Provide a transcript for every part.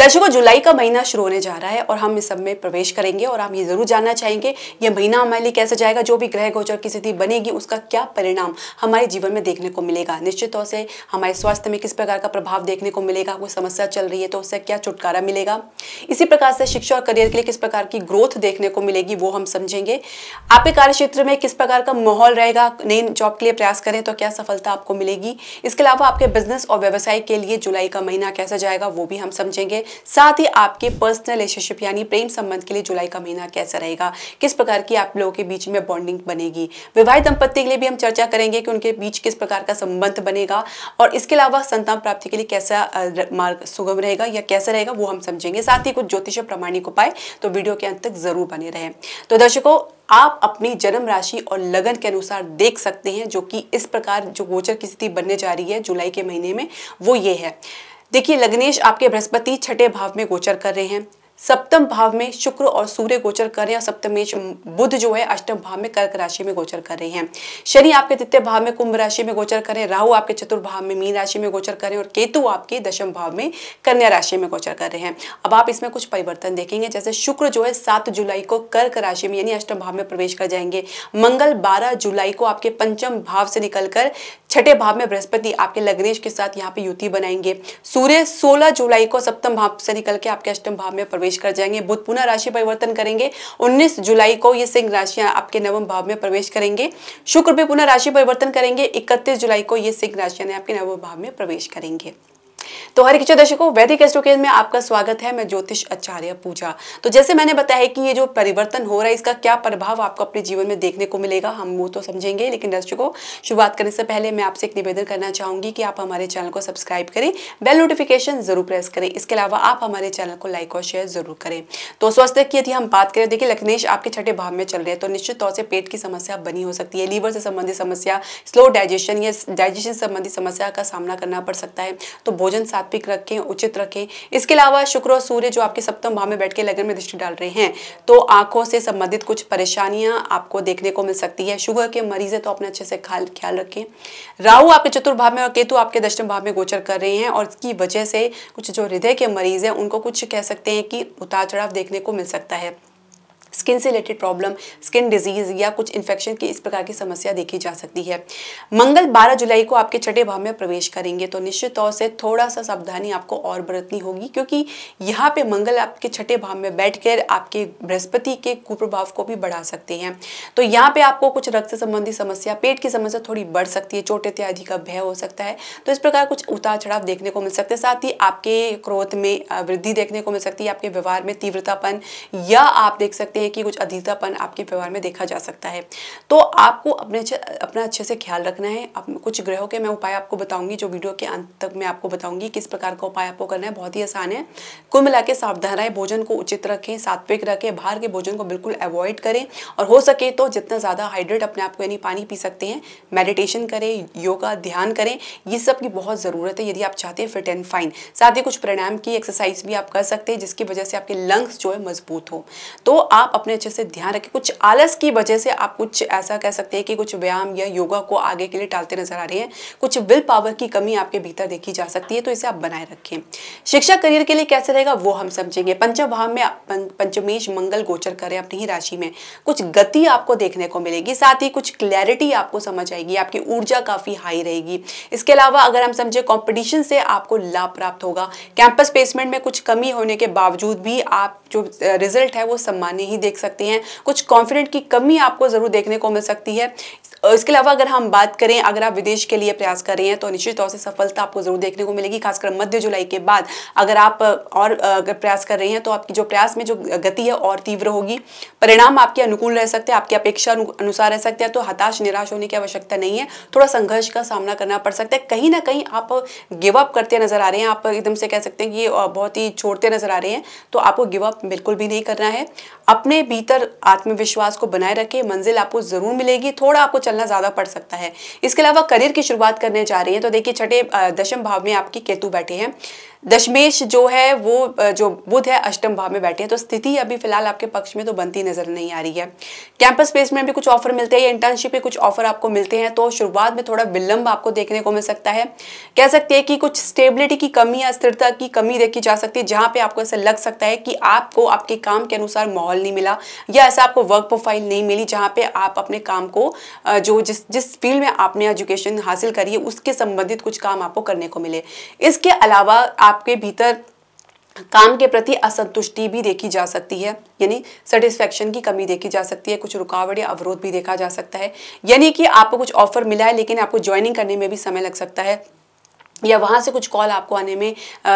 दर्शकों, जुलाई का महीना शुरू होने जा रहा है और हम इस सब में प्रवेश करेंगे और हम ये जरूर जानना चाहेंगे ये महीना हमारे लिए कैसे जाएगा। जो भी ग्रह गोचर की स्थिति बनेगी उसका क्या परिणाम हमारे जीवन में देखने को मिलेगा। निश्चित तौर से हमारे स्वास्थ्य में किस प्रकार का प्रभाव देखने को मिलेगा, कोई समस्या चल रही है तो उससे क्या छुटकारा मिलेगा। इसी प्रकार से शिक्षा और करियर के लिए किस प्रकार की ग्रोथ देखने को मिलेगी वो हम समझेंगे। आपके कार्य क्षेत्र में किस प्रकार का माहौल रहेगा, नई जॉब के लिए प्रयास करें तो क्या सफलता आपको मिलेगी। इसके अलावा आपके बिजनेस और व्यवसाय के लिए जुलाई का महीना कैसा जाएगा वो भी हम समझेंगे। साथ ही आपके पर्सनल रिलेशनशिप यानी प्रेम संबंध के लिए जुलाई का महीना कैसा रहेगा, किस प्रकार की आप लोगों के बीच में बॉन्डिंग बनेगी। विवाहित दंपति के लिए भी हम चर्चा करेंगे कि उनके बीच किस प्रकार का संबंध बनेगा और इसके अलावा संतान प्राप्ति के लिए कैसा मार्ग सुगम रहेगा या कैसा रहेगा वो हम समझेंगे। साथ ही कुछ ज्योतिष प्रामाणिक उपाय तो वीडियो के अंत तक जरूर बने रहे। तो दर्शकों, आप अपनी जन्म राशि और लगन के अनुसार देख सकते हैं जो कि इस प्रकार जो गोचर की स्थिति बनने जा रही है जुलाई के महीने में वो ये है। देखिए, लग्नेश आपके बृहस्पति छठे भाव में गोचर कर रहे हैं, सप्तम भाव में शुक्र और सूर्य गोचर कर रहे हैं, सप्तमेश बुध जो है अष्टम भाव में कर्क राशि में गोचर कर रहे हैं। शनि आपके तृतीय भाव में कुंभ राशि में गोचर कर रहे हैं, राहु आपके चतुर्थ भाव में मीन राशि में गोचर कर रहे हैं और केतु आपके दशम भाव में कन्या राशि में गोचर कर रहे हैं। अब आप इसमें कुछ परिवर्तन देखेंगे, जैसे शुक्र जो है 7 जुलाई को कर्क राशि में यानी अष्टम भाव में प्रवेश कर जाएंगे। मंगल 12 जुलाई को आपके पंचम भाव से निकलकर छठे भाव में बृहस्पति आपके लग्नेश के साथ यहाँ पे युति बनाएंगे। सूर्य 16 जुलाई को सप्तम भाव से निकल के आपके अष्टम भाव में प्रवेश कर जाएंगे। बुध पुनः राशि परिवर्तन करेंगे। 19 जुलाई को ये सिंह राशियां आपके नवम भाव में प्रवेश करेंगे। शुक्र भी पुनः राशि परिवर्तन करेंगे। 31 जुलाई को ये सिंह राशियां आपके नवम भाव में प्रवेश करेंगे। तो हर किसी दर्शकों, वैदिक एस्ट्रोलॉजी में आपका स्वागत है। मैं ज्योतिष आचार्य पूजा। तो जैसे मैंने बताया कि ये जो परिवर्तन हो रहा है इसका क्या प्रभाव आपको अपने जीवन में देखने को मिलेगा हम वो तो समझेंगे, लेकिन दर्शकों शुरुआत करने से पहले मैं आपसे एक निवेदन करना चाहूंगी कि आप हमारे चैनल को सब्सक्राइब करें, बेल नोटिफिकेशन जरूर प्रेस करें। इसके अलावा आप हमारे चैनल को लाइक और शेयर जरूर करें। तो स्वास्थ्य की यदि हम बात करें, देखिए लग्नेश आपके छठे भाव में चल रहे हैं तो निश्चित तौर से पेट की समस्या बनी हो सकती है, लीवर से संबंधित समस्या, स्लो डाइजेशन या डाइजेशन संबंधित समस्या का सामना करना पड़ सकता है। तो भोजन सात्विक रखें, उचित रखें। इसके अलावा शुक्र और सूर्य जो आपके सप्तम भाव में बैठ के लगन में दृष्टि डाल रहे हैं तो आंखों से संबंधित कुछ परेशानियां आपको देखने को मिल सकती है। शुगर के मरीज है तो अपने अच्छे से ख्याल रखें। राहु आपके चतुर्थ भाव में और केतु आपके दशम भाव में गोचर कर रहे हैं और इसकी वजह से कुछ जो हृदय के मरीज हैं उनको कुछ कह सकते हैं कि उतार चढ़ाव देखने को मिल सकता है। स्किन से रिलेटेड प्रॉब्लम, स्किन डिजीज या कुछ इन्फेक्शन की इस प्रकार की समस्या देखी जा सकती है। मंगल 12 जुलाई को आपके छठे भाव में प्रवेश करेंगे तो निश्चित तौर से थोड़ा सा सावधानी आपको और बरतनी होगी, क्योंकि यहाँ पे मंगल आपके छठे भाव में बैठकर आपके बृहस्पति के कुप्रभाव को भी बढ़ा सकते हैं। तो यहाँ पे आपको कुछ रक्त से संबंधित समस्या, पेट की समस्या थोड़ी बढ़ सकती है, चोट इत्यादि का भय हो सकता है। तो इस प्रकार कुछ उतार चढ़ाव देखने को मिल सकते हैं। साथ ही आपके क्रोध में वृद्धि देखने को मिल सकती है, आपके व्यवहार में तीव्रतापन या आप देख सकते हैं कि कुछ अधीरतापन आपके व्यवहार में देखा जा सकता है। तो आपको अपना अच्छे से ख्याल रखना है। कुछ ग्रहों के मैं उपाय आपको बताऊंगी जो वीडियो के अंत तक मैं आपको बताऊंगी किस प्रकार का उपाय आपको करना है। बहुत ही आसान है। कुल मिला के सावधान रहें, भोजन को उचित रखें, सात्विक रखें, बाहर के भोजन को बिल्कुल अवॉइड करें और हो सके तो जितना ज़्यादा हाइड्रेट अपने आप को यानी पानी पी सकते हैं, मेडिटेशन करें, योगा ध्यान करें, ये सब की बहुत ज़रूरत है यदि आप चाहते हैं फिट एंड फाइन। साथ ही कुछ प्राणायाम की एक्सरसाइज भी आप कर सकते हैं जिसकी वजह से आपके लंग्स जो है मजबूत हो। तो आप अपने अच्छे से ध्यान रखें। कुछ आलस की वजह से आप कुछ ऐसा कह सकते हैं कि कुछ व्यायाम या योगा को आगे के लिए टालते नजर आ रहे हैं, कुछ विल पावर की कमी आपके भीतर देखी जा सकती है, तो इसे आप बनाए रखें। शिक्षा करियर के लिए कैसे रहेगा वो हम समझेंगे। पंचम भाव में पंचमेश मंगल गोचर करें अपनी ही राशि में, कुछ गति आपको देखने को मिलेगी, साथ ही कुछ क्लैरिटी आपको समझ आएगी, आपकी ऊर्जा काफी हाई रहेगी। इसके अलावा अगर हम समझे कॉम्पिटिशन से आपको लाभ प्राप्त होगा। कैंपस प्लेसमेंट में कुछ कमी होने के बावजूद भी आप जो रिजल्ट है वो सम्मान्य ही देख सकते हैं। कुछ कॉन्फिडेंट की कमी आपको जरूर देखने को मिल सकती है। इसके अलावा अगर हम बात करें, अगर आप विदेश के लिए प्रयास कर रहे हैं तो निश्चित तौर से सफलता आपको जरूर देखने को मिलेगी, खासकर मध्य जुलाई के बाद। अगर आप और अगर प्रयास कर रहे हैं तो आपकी जो प्रयास में जो गति है और तीव्र होगी, परिणाम आपके अनुकूल रह सकते हैं, आपकी अपेक्षा अनुसार रह सकते हैं। तो हताश निराश होने की आवश्यकता नहीं है, थोड़ा संघर्ष का सामना करना पड़ सकता है। कहीं ना कहीं आप गिव अप करते नजर आ रहे हैं, आप एकदम से कह सकते हैं कि बहुत ही छोड़ते नजर आ रहे हैं, तो आपको गिव अप बिल्कुल भी नहीं करना है। अपने भीतर आत्मविश्वास को बनाए रखें, मंजिल आपको जरूर मिलेगी, थोड़ा आपको चलना ज्यादा पड़ सकता है। इसके अलावा करियर की शुरुआत करने जा रही है तो देखिए छठे दशम भाव में आपकी केतु बैठे हैं। दशमेश जो है वो जो बुध है अष्टम भाव में बैठे हैं, तो स्थिति अभी फिलहाल आपके पक्ष में तो बनती नजर नहीं आ रही है। कैंपस प्लेसमेंट भी कुछ ऑफर मिलते हैं या इंटर्नशिप पे कुछ ऑफर आपको मिलते हैं, तो शुरुआत में थोड़ा विलंब आपको देखने को मिल सकता है। कह सकते हैं कि कुछ स्टेबिलिटी की कमी या स्थिरता की कमी देखी जा सकती है, जहां पे आपको ऐसा लग सकता है कि आपको आपके काम के अनुसार माहौल नहीं मिला या ऐसा आपको वर्क प्रोफाइल नहीं मिली जहां पे आप अपने काम को जो जिस फील्ड में आपने एजुकेशन हासिल करी है उसके संबंधित कुछ काम आपको करने को मिले। इसके अलावा आपके भीतर काम के प्रति असंतुष्टि भी देखी जा सकती है, यानी सेटिस्फेक्शन की कमी देखी जा सकती है, कुछ रुकावट या अवरोध भी देखा जा सकता है, यानी कि आपको कुछ ऑफर मिला है लेकिन आपको ज्वाइनिंग करने में भी समय लग सकता है या वहां से कुछ कॉल आपको आने में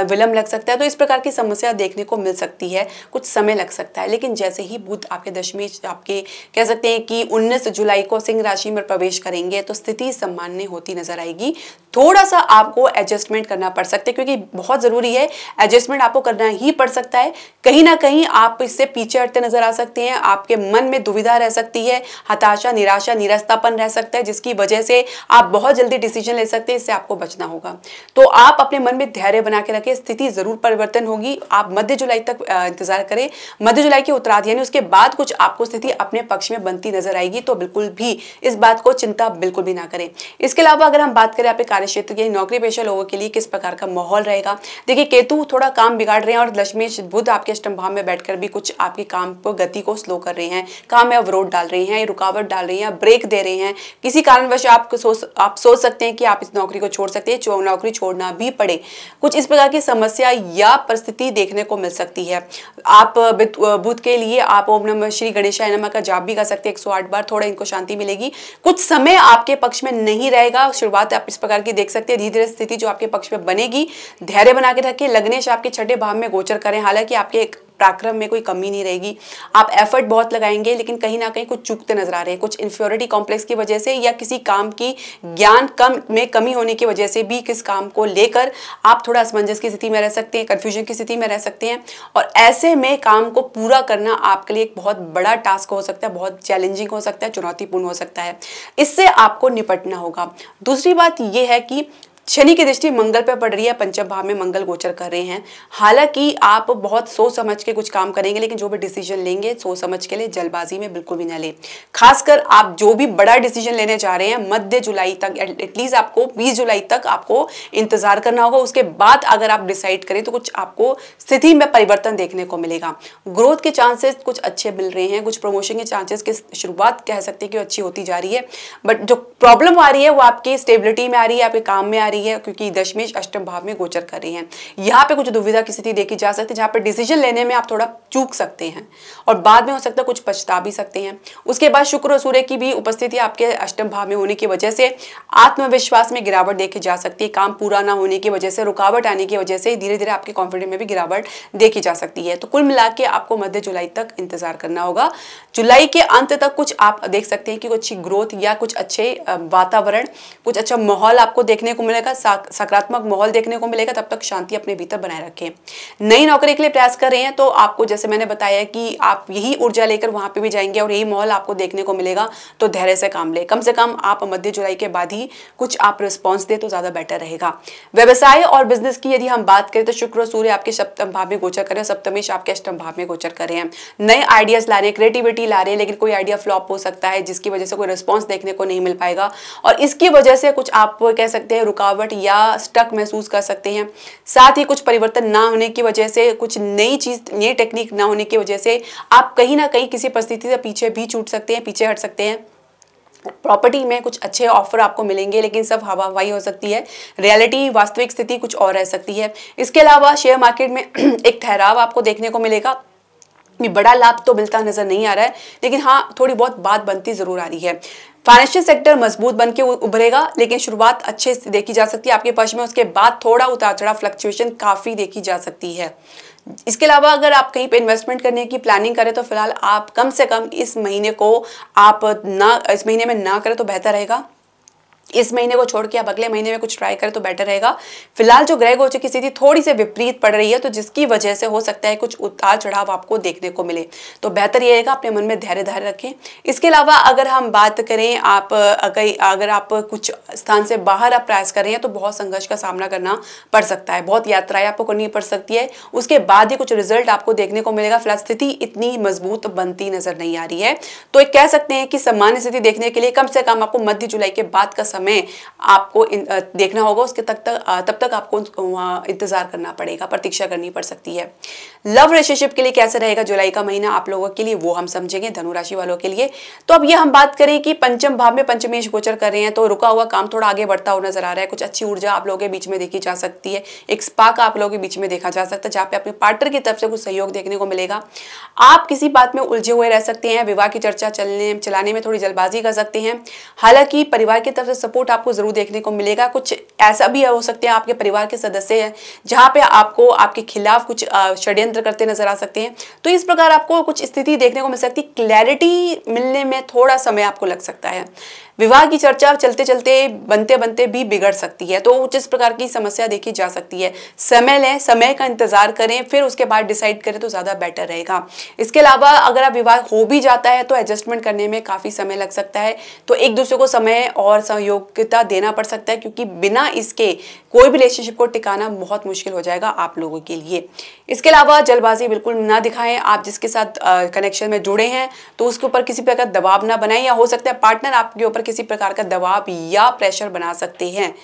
विलंब लग सकता है। तो इस प्रकार की समस्या देखने को मिल सकती है, कुछ समय लग सकता है। लेकिन जैसे ही बुध आपके दशमेश आपके कह सकते हैं कि 19 जुलाई को सिंह राशि में प्रवेश करेंगे तो स्थिति सामान्य होती नजर आएगी। थोड़ा सा आपको एडजस्टमेंट करना पड़ सकता है, क्योंकि बहुत जरूरी है, एडजस्टमेंट आपको करना ही पड़ सकता है। कहीं ना कहीं आप इससे पीछे हटते नजर आ सकते हैं, आपके मन में दुविधा रह सकती है, हताशा, निराशा, निरस्तापन रह सकता है, जिसकी वजह से आप बहुत जल्दी डिसीजन ले सकते हैं। इससे आपको बचना होगा। तो आप अपने मन में धैर्य बना के रखें, स्थिति जरूर परिवर्तन होगी। आप मध्य जुलाई तक इंतजार करें, मध्य जुलाई के उत्तरार्ध यानी उसके बाद कुछ आपको स्थिति अपने पक्ष में बनती नजर आएगी। तो बिल्कुल भी इस बात को चिंता बिल्कुल भी ना करें। इसके अलावा अगर हम बात करें आपके कार्यक्षेत्र के नौकरी पेशा लोगों के लिए किस प्रकार का माहौल रहेगा, देखिए केतु थोड़ा काम बिगाड़ रहे हैं और दशमेश बुध आपके अष्टम भाव में बैठकर भी कुछ आपके काम को गति को स्लो कर रहे हैं, काम में अवरोध डाल रहे हैं, रुकावट डाल रहे हैं, ब्रेक दे रहे हैं। किसी कारणवश आप सोच सकते हैं कि आप इस नौकरी को छोड़ सकते हैं, नौकरी छोड़ना भी पड़े। कुछ इस प्रकार की समस्या या परिस्थिति देखने को मिल सकती है। आप बुध के लिए आप ओम नमः श्री गणेशाय नमः का जाप भी कर सकते हैं 108 बार, थोड़ा इनको शांति मिलेगी। कुछ समय आपके पक्ष में नहीं रहेगा, शुरुआत आप इस प्रकार की देख सकते हैं। धीरे धीरे स्थिति जो आपके पक्ष में बनेगी, धैर्य बना के रखिए। लग्नेश आपके छठे भाव में गोचर करें, हालांकि आपके एक पराक्रम में कोई कमी नहीं रहेगी, आप एफर्ट बहुत लगाएंगे, लेकिन कहीं ना कहीं कुछ चूकते नजर आ रहे हैं। कुछ इंफीरियरिटी कॉम्प्लेक्स की वजह से या किसी काम की ज्ञान में कमी होने की वजह से भी किस काम को लेकर आप थोड़ा असमंजस की स्थिति में रह सकते हैं, कंफ्यूजन की स्थिति में रह सकते हैं। और ऐसे में काम को पूरा करना आपके लिए एक बहुत बड़ा टास्क हो सकता है, बहुत चैलेंजिंग हो सकता है, चुनौतीपूर्ण हो सकता है। इससे आपको निपटना होगा। दूसरी बात यह है कि शनि की दृष्टि मंगल पर पड़ रही है, पंचम भाव में मंगल गोचर कर रहे हैं। हालांकि आप बहुत सोच समझ के कुछ काम करेंगे, लेकिन जो भी डिसीजन लेंगे सोच समझ के लिए, जल्दबाजी में बिल्कुल भी ना लें। खासकर आप जो भी बड़ा डिसीजन लेने जा रहे हैं मध्य जुलाई तक, एटलीस्ट आपको 20 जुलाई तक आपको इंतजार करना होगा। उसके बाद अगर आप डिसाइड करें तो कुछ आपको स्थिति में परिवर्तन देखने को मिलेगा। ग्रोथ के चांसेस कुछ अच्छे मिल रहे हैं, कुछ प्रमोशन के चांसेस की शुरुआत कह सकते हैं कि अच्छी होती जा रही है। बट जो प्रॉब्लम आ रही है वो आपकी स्टेबिलिटी में आ रही है, आपके काम में आ रही है, क्योंकि दशमेश अष्टम भाव में गोचर कर रही हैं। यहाँ पे कुछ दुविधा की स्थिति देखी जा सकती है, जहाँ पे डिसीजन लेने में आप थोड़ा चूक सकते हैं और बाद में हो सकता है कुछ पछता भी सकते हैं। उसके बाद शुक्र और सूर्य की भी उपस्थिति आपके अष्टम भाव में होने की वजह से आत्मविश्वास में गिरावट देखी जा सकती है। काम पूरा ना होने की वजह से, रुकावट आने की वजह से धीरे धीरे आपके कॉन्फिडेंस में भी गिरावट देखी जा सकती है। तो कुल मिला के आपको मध्य जुलाई तक इंतजार करना होगा। जुलाई के अंत तक कुछ आप देख सकते हैं कि कुछ अच्छी ग्रोथ या कुछ अच्छे वातावरण, कुछ अच्छा माहौल आपको देखने को मिलेगा, सकारात्मक माहौल देखने को मिलेगा। तब तक शांति अपने भीतर बनाए रखें। नई नौकरी के लिए प्रयास कर रहे हैं तो आपको, जैसे मैंने बताया कि आप यही ऊर्जा लेकर वहां पे भी जाएंगे और यही माहौल आपको देखने को मिलेगा। तो धैर्य से काम ले, कम से कम आप मध्य जुलाई के बाद ही कुछ आप रिस्पॉन्स दे तो ज्यादा बेटर रहेगा। व्यवसाय और बिजनेस की यदि हम बात करें तो शुक्र और सूर्य आपके सप्तम भाव में गोचर कर रहे हैं, सप्तमेश आपके अष्टम भाव में गोचर कर रहे हैं। नए आइडियाज ला रहे हैं, क्रिएटिविटी ला रहे हैं, लेकिन कोई आइडिया फ्लॉप हो सकता है जिसकी वजह से कोई रिस्पॉन्स देखने को नहीं मिल पाएगा और इसकी वजह से कुछ आप कह सकते हैं रुकावट या स्टक महसूस कर सकते हैं। साथ ही कुछ परिवर्तन ना होने की वजह से, कुछ नई चीज, नई टेक्निक ना होने की वजह से आप कहीं ना कहीं किसी परिस्थिति से पीछे भी छूट सकते हैं, पीछे हट सकते हैं। प्रॉपर्टी में कुछ अच्छे ऑफर आपको मिलेंगे, लेकिन सब हवाई हो सकती है। रियलिटी, वास्तविक स्थिति कुछ और रह सकती है। इसके अलावा शेयर मार्केट में एक ठहराव आपको देखने को मिलेगा। बड़ा लाभ तो मिलता नजर नहीं आ रहा है, लेकिन हाँ थोड़ी बहुत बात बनती जरूर आ रही है। फाइनेंशियल सेक्टर मजबूत बन के उभरेगा, लेकिन शुरुआत अच्छे से देखी जा सकती है आपके पक्ष में। उसके बाद थोड़ा उतार चढ़ाव, फ्लक्चुएशन काफी देखी जा सकती है। इसके अलावा अगर आप कहीं पे इन्वेस्टमेंट करने की प्लानिंग करें तो फिलहाल आप कम से कम इस महीने में ना करें तो बेहतर रहेगा। इस महीने को छोड़ के आप अगले महीने में कुछ ट्राई करें तो बेटर रहेगा। फिलहाल जो ग्रह गोचर की स्थिति थोड़ी सी विपरीत पड़ रही है, तो जिसकी वजह से हो सकता है कुछ उतार चढ़ाव आपको देखने को मिले, तो बेहतर ये रहेगा अपने मन में धैर्य रखें। इसके अलावा अगर हम बात करें, आप अगर आप कुछ स्थान से बाहर आप प्रयास कर रहे हैं तो बहुत संघर्ष का सामना करना पड़ सकता है, बहुत यात्राएं आपको करनी पड़ सकती है, उसके बाद ही कुछ रिजल्ट आपको देखने को मिलेगा। फिलहाल स्थिति इतनी मजबूत बनती नजर नहीं आ रही है, तो एक कह सकते हैं कि सामान्य स्थिति देखने के लिए कम से कम आपको मध्य जुलाई के बाद का समय आपको देखना होगा। उसके तब तक आपको इंतजार करना पड़ेगा, प्रतीक्षा करनी पड़ सकती है। लव रिलेशनशिप के लिए कैसे रहेगा जुलाई का महीना आप लोगों के लिए, वो हम समझेंगे धनु राशि वालों के लिए। तो अब ये हम बात करें कि पंचम भाव में पंचमेश गोचर कर रहे हैं, तो रुका हुआ काम थोड़ा आगे बढ़ता हुआ नजर आ रहा है। कुछ अच्छी ऊर्जा आप लोगों के बीच में देखी जा सकती है, एक स्पार्क आप लोगों के बीच में देखा जा सकता है, जहाँ पे अपने पार्टनर की तरफ से कुछ सहयोग देखने को मिलेगा। आप किसी बात में उलझे हुए रह सकते हैं, विवाह की चर्चा चलाने में थोड़ी जल्दबाजी कर सकते हैं। हालांकि परिवार की तरफ से सपोर्ट आपको जरूर देखने को मिलेगा। कुछ ऐसा भी हो सकते हैं आपके परिवार के सदस्य हैं जहां पे आपको आपके खिलाफ कुछ षड्यंत्र करते नजर आ सकते हैं, तो इस प्रकार आपको कुछ स्थिति देखने को मिल सकती है। क्लैरिटी मिलने में थोड़ा समय आपको लग सकता है। विवाह की चर्चा चलते चलते बनते बनते भी बिगड़ सकती है, तो जिस प्रकार की समस्या देखी जा सकती है, समय लें, समय का इंतजार करें, फिर उसके बाद डिसाइड करें तो ज्यादा बेटर रहेगा। इसके अलावा अगर आप विवाह हो भी जाता है तो एडजस्टमेंट करने में काफी समय लग सकता है, तो एक दूसरे को समय और सहयोगिता देना पड़ सकता है, क्योंकि बिना इसके कोई भी रिलेशनशिप को टिकाना बहुत मुश्किल हो जाएगा आप लोगों के लिए। इसके अलावा जल्दबाजी बिल्कुल ना दिखाएं। आप जिसके साथ कनेक्शन में जुड़े हैं तो उसके ऊपर किसी प्रकार का दबाव ना बनाएं, या हो सकता है पार्टनर आपके ऊपर किसी प्रकार का दबाव या प्रेशर बना सकते हैं।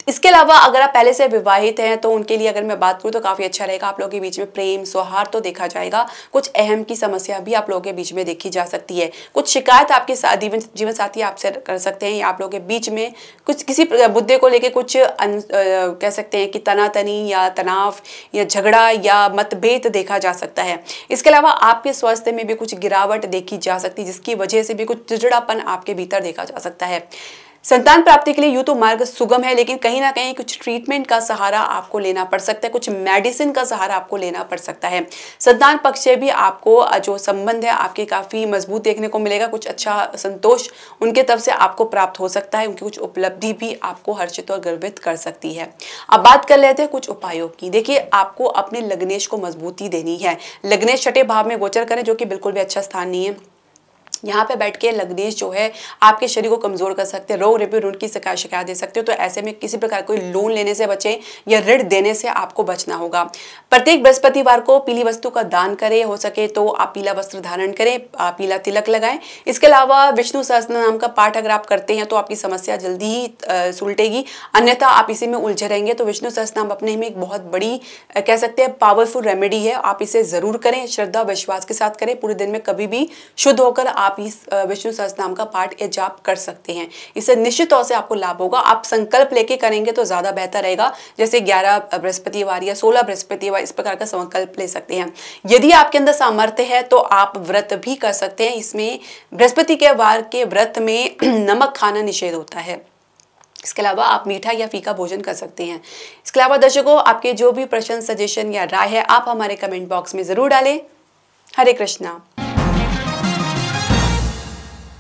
इसके अलावा अगर आप पहले से विवाहित हैं तो उनके लिए अगर मैं बात करूं तो काफी अच्छा रहेगा। आप लोगों के बीच में प्रेम सौहार्द तो देखा जाएगा। कुछ अहम की समस्या भी आप लोगों के बीच में देखी जा सकती है। कुछ शिकायत आपके जीवन साथी आपसे कर सकते हैं, या आप लोगों के बीच में कुछ किसी मुद्दे को लेकर कुछ कह सकते हैं कि तनातनी या तनाव या झगड़ा या मतभेद देखा जा सकता है। इसके अलावा आपके स्वास्थ्य में भी कुछ गिरावट देखी जा सकती है, जिसकी वजह से भी कुछ चिड़चिड़ापन आपके भीतर देखा जा सकता है। संतान प्राप्ति के लिए यूं तो मार्ग सुगम है, लेकिन कहीं ना कहीं कुछ ट्रीटमेंट का सहारा आपको लेना पड़ सकता है, कुछ मेडिसिन का सहारा आपको लेना पड़ सकता है। संतान पक्ष से भी आपको जो संबंध है आपके काफी मजबूत देखने को मिलेगा। कुछ अच्छा संतोष उनके तरफ से आपको प्राप्त हो सकता है, उनकी कुछ उपलब्धि भी आपको हर्षित और गर्वित कर सकती है। अब बात कर लेते हैं कुछ उपायों की। देखिए, आपको अपने लग्नेश को मजबूती देनी है। लग्नेश छठे भाव में गोचर करें, जो कि बिल्कुल भी अच्छा स्थान नहीं है। यहाँ पे बैठ के लग्नेश जो है आपके शरीर को कमजोर कर सकते हैं, रोग रिपीट की शिकायत दे सकते हो। तो ऐसे में किसी प्रकार कोई लोन लेने से बचें या ऋण देने से आपको बचना होगा। प्रत्येक बृहस्पतिवार को पीली वस्तु का दान करें, हो सके तो आप पीला वस्त्र धारण करें, पीला तिलक लगाएं। इसके अलावा विष्णु सहस्त्रनाम का पाठ अगर आप करते हैं तो आपकी समस्या जल्दी ही सुलटेगी, अन्यथा आप इसी में उलझे रहेंगे। तो विष्णु सहस्त्रनाम अपने में एक बहुत बड़ी कह सकते हैं पावरफुल रेमेडी है। आप इसे जरूर करें, श्रद्धा विश्वास के साथ करें। पूरे दिन में कभी भी शुद्ध होकर आप इस विष्णु सहस्त्रनाम का पाठ या जाप कर सकते हैं। इससे निश्चित तौर से आपको लाभ होगा। आप संकल्प लेके करेंगे तो ज्यादा बेहतर रहेगा, जैसे 11 बृहस्पतिवार या 16 बृहस्पतिवार इस प्रकार का संकल्प ले सकते हैं। यदि आपके अंदर सामर्थ्य है तो आप व्रत भी कर सकते हैं। इसमें बृहस्पति के वार के व्रत में नमक खाना निषेध होता है। इसके अलावा आप मीठा या फीका भोजन कर सकते हैं। इसके अलावा दर्शकों, आपके जो भी प्रश्न, सजेशन या राय है आप हमारे कमेंट बॉक्स में जरूर डालें। हरे कृष्णा।